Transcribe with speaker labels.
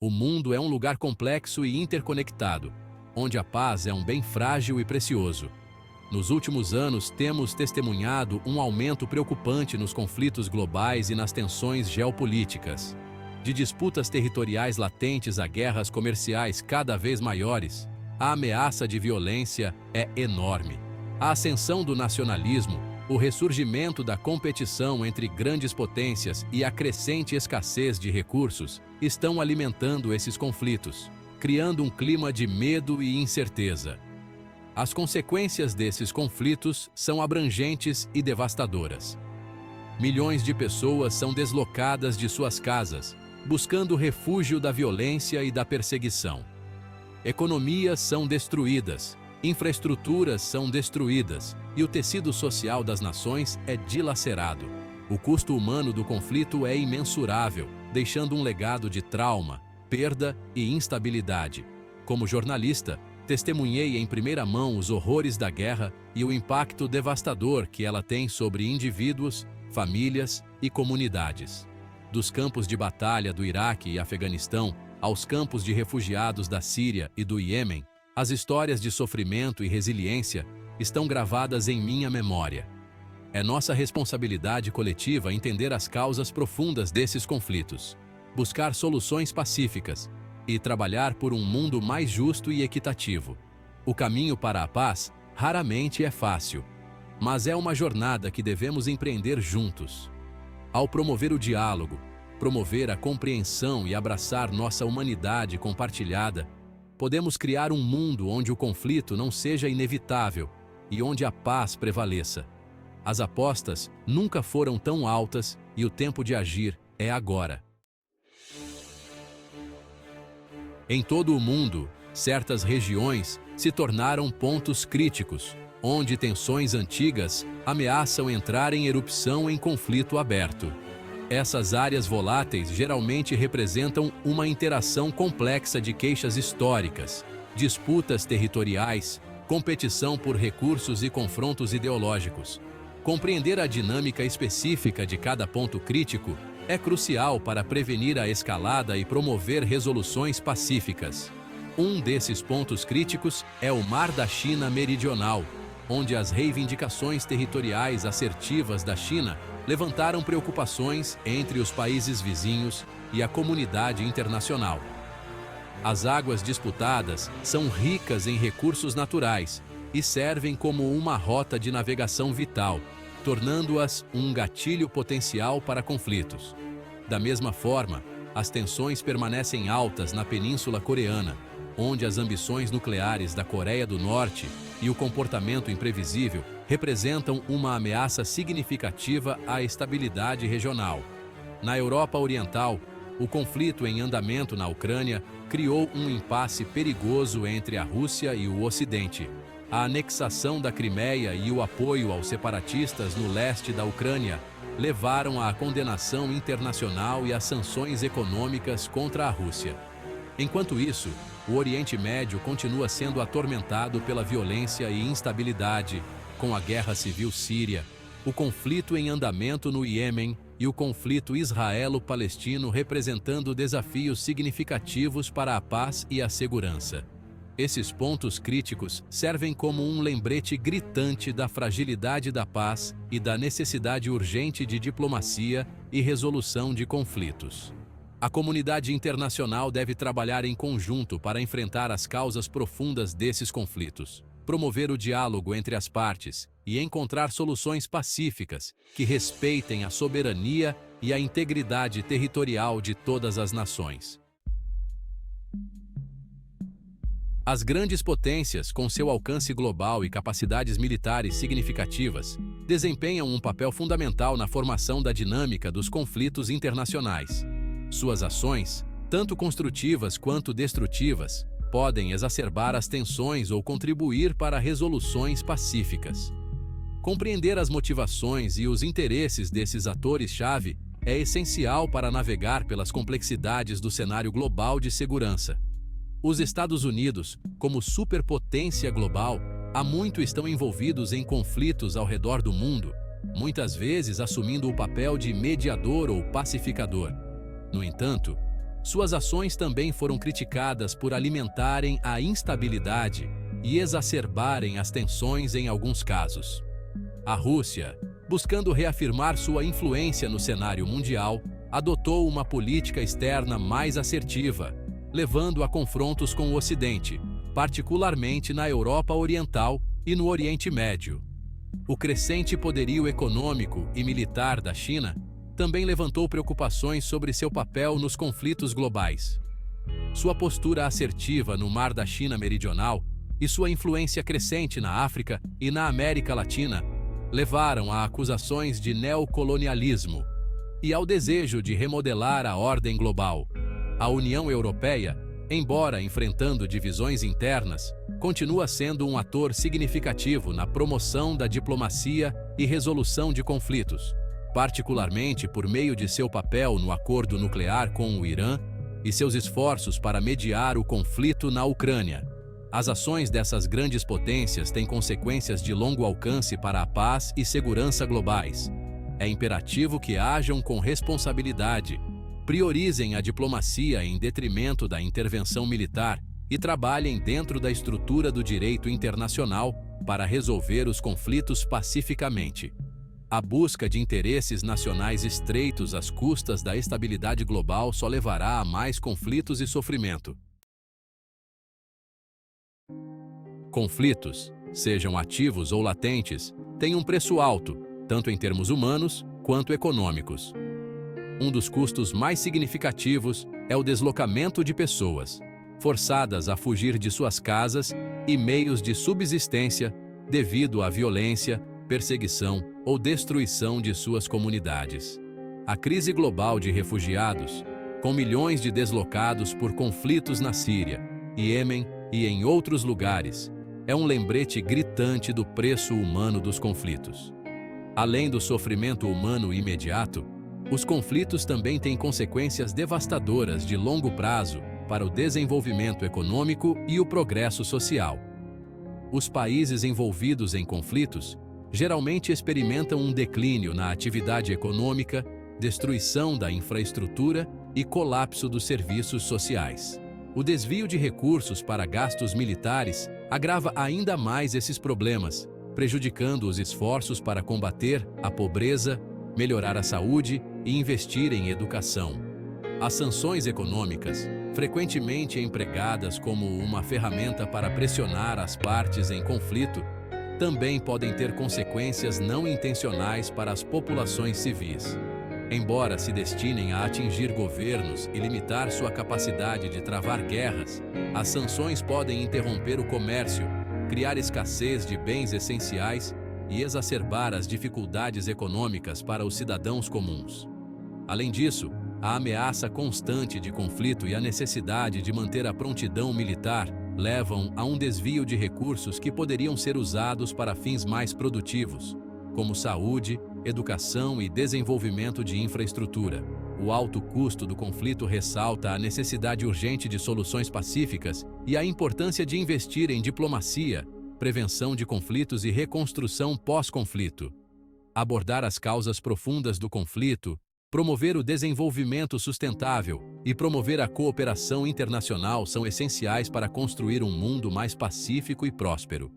Speaker 1: O mundo é um lugar complexo e interconectado, onde a paz é um bem frágil e precioso. Nos últimos anos, temos testemunhado um aumento preocupante nos conflitos globais e nas tensões geopolíticas. De disputas territoriais latentes a guerras comerciais cada vez maiores, a ameaça de violência é enorme. A ascensão do nacionalismo, o ressurgimento da competição entre grandes potências e a crescente escassez de recursos estão alimentando esses conflitos, criando um clima de medo e incerteza. As consequências desses conflitos são abrangentes e devastadoras. Milhões de pessoas são deslocadas de suas casas, buscando refúgio da violência e da perseguição. Economias são destruídas, infraestruturas são destruídas e o tecido social das nações é dilacerado. O custo humano do conflito é imensurável, deixando um legado de trauma, perda e instabilidade. Como jornalista, testemunhei em primeira mão os horrores da guerra e o impacto devastador que ela tem sobre indivíduos, famílias e comunidades. Dos campos de batalha do Iraque e Afeganistão aos campos de refugiados da Síria e do Iêmen, as histórias de sofrimento e resiliência estão gravadas em minha memória. É nossa responsabilidade coletiva entender as causas profundas desses conflitos, buscar soluções pacíficas e trabalhar por um mundo mais justo e equitativo. O caminho para a paz raramente é fácil, mas é uma jornada que devemos empreender juntos. Ao promover o diálogo, promover a compreensão e abraçar nossa humanidade compartilhada, podemos criar um mundo onde o conflito não seja inevitável e onde a paz prevaleça. As apostas nunca foram tão altas e o tempo de agir é agora. Em todo o mundo, certas regiões se tornaram pontos críticos, onde tensões antigas ameaçam entrar em erupção em conflito aberto. Essas áreas voláteis geralmente representam uma interação complexa de queixas históricas, disputas territoriais, competição por recursos e confrontos ideológicos. Compreender a dinâmica específica de cada ponto crítico é crucial para prevenir a escalada e promover resoluções pacíficas. Um desses pontos críticos é o Mar da China Meridional, onde as reivindicações territoriais assertivas da China levantaram preocupações entre os países vizinhos e a comunidade internacional. As águas disputadas são ricas em recursos naturais e servem como uma rota de navegação vital, tornando-as um gatilho potencial para conflitos. Da mesma forma, as tensões permanecem altas na Península Coreana, onde as ambições nucleares da Coreia do Norte e o comportamento imprevisível representam uma ameaça significativa à estabilidade regional. Na Europa Oriental, o conflito em andamento na Ucrânia criou um impasse perigoso entre a Rússia e o Ocidente. A anexação da Crimeia e o apoio aos separatistas no leste da Ucrânia levaram à condenação internacional e às sanções econômicas contra a Rússia. Enquanto isso, o Oriente Médio continua sendo atormentado pela violência e instabilidade, com a guerra civil síria, o conflito em andamento no Iêmen e o conflito israelo-palestino representando desafios significativos para a paz e a segurança. Esses pontos críticos servem como um lembrete gritante da fragilidade da paz e da necessidade urgente de diplomacia e resolução de conflitos. A comunidade internacional deve trabalhar em conjunto para enfrentar as causas profundas desses conflitos, promover o diálogo entre as partes e encontrar soluções pacíficas que respeitem a soberania e a integridade territorial de todas as nações. As grandes potências, com seu alcance global e capacidades militares significativas, desempenham um papel fundamental na formação da dinâmica dos conflitos internacionais. Suas ações, tanto construtivas quanto destrutivas, podem exacerbar as tensões ou contribuir para resoluções pacíficas. Compreender as motivações e os interesses desses atores-chave é essencial para navegar pelas complexidades do cenário global de segurança. Os Estados Unidos, como superpotência global, há muito estão envolvidos em conflitos ao redor do mundo, muitas vezes assumindo o papel de mediador ou pacificador. No entanto, Suas ações também foram criticadas por alimentarem a instabilidade e exacerbarem as tensões em alguns casos. A Rússia, buscando reafirmar sua influência no cenário mundial, adotou uma política externa mais assertiva, levando a confrontos com o Ocidente, particularmente na Europa Oriental e no Oriente Médio. O crescente poderio econômico e militar da China também levantou preocupações sobre seu papel nos conflitos globais. Sua postura assertiva no Mar da China Meridional e sua influência crescente na África e na América Latina levaram a acusações de neocolonialismo e ao desejo de remodelar a ordem global. A União Europeia, embora enfrentando divisões internas, continua sendo um ator significativo na promoção da diplomacia e resolução de conflitos, particularmente por meio de seu papel no acordo nuclear com o Irã e seus esforços para mediar o conflito na Ucrânia. As ações dessas grandes potências têm consequências de longo alcance para a paz e segurança globais. É imperativo que ajam com responsabilidade, priorizem a diplomacia em detrimento da intervenção militar e trabalhem dentro da estrutura do direito internacional para resolver os conflitos pacificamente. A busca de interesses nacionais estreitos às custas da estabilidade global só levará a mais conflitos e sofrimento. Conflitos, sejam ativos ou latentes, têm um preço alto, tanto em termos humanos quanto econômicos. Um dos custos mais significativos é o deslocamento de pessoas, forçadas a fugir de suas casas e meios de subsistência devido à violência, perseguição ou destruição de suas comunidades. A crise global de refugiados, com milhões de deslocados por conflitos na Síria, Iêmen e em outros lugares, é um lembrete gritante do preço humano dos conflitos. Além do sofrimento humano imediato, os conflitos também têm consequências devastadoras de longo prazo para o desenvolvimento econômico e o progresso social. Os países envolvidos em conflitos geralmente experimentam um declínio na atividade econômica, destruição da infraestrutura e colapso dos serviços sociais. O desvio de recursos para gastos militares agrava ainda mais esses problemas, prejudicando os esforços para combater a pobreza, melhorar a saúde e investir em educação. As sanções econômicas, frequentemente empregadas como uma ferramenta para pressionar as partes em conflito, também podem ter consequências não intencionais para as populações civis. Embora se destinem a atingir governos e limitar sua capacidade de travar guerras, as sanções podem interromper o comércio, criar escassez de bens essenciais e exacerbar as dificuldades econômicas para os cidadãos comuns. Além disso, a ameaça constante de conflito e a necessidade de manter a prontidão militar levam a um desvio de recursos que poderiam ser usados para fins mais produtivos, como saúde, educação e desenvolvimento de infraestrutura. O alto custo do conflito ressalta a necessidade urgente de soluções pacíficas e a importância de investir em diplomacia, prevenção de conflitos e reconstrução pós-conflito. Abordar as causas profundas do conflito, promover o desenvolvimento sustentável e promover a cooperação internacional são essenciais para construir um mundo mais pacífico e próspero.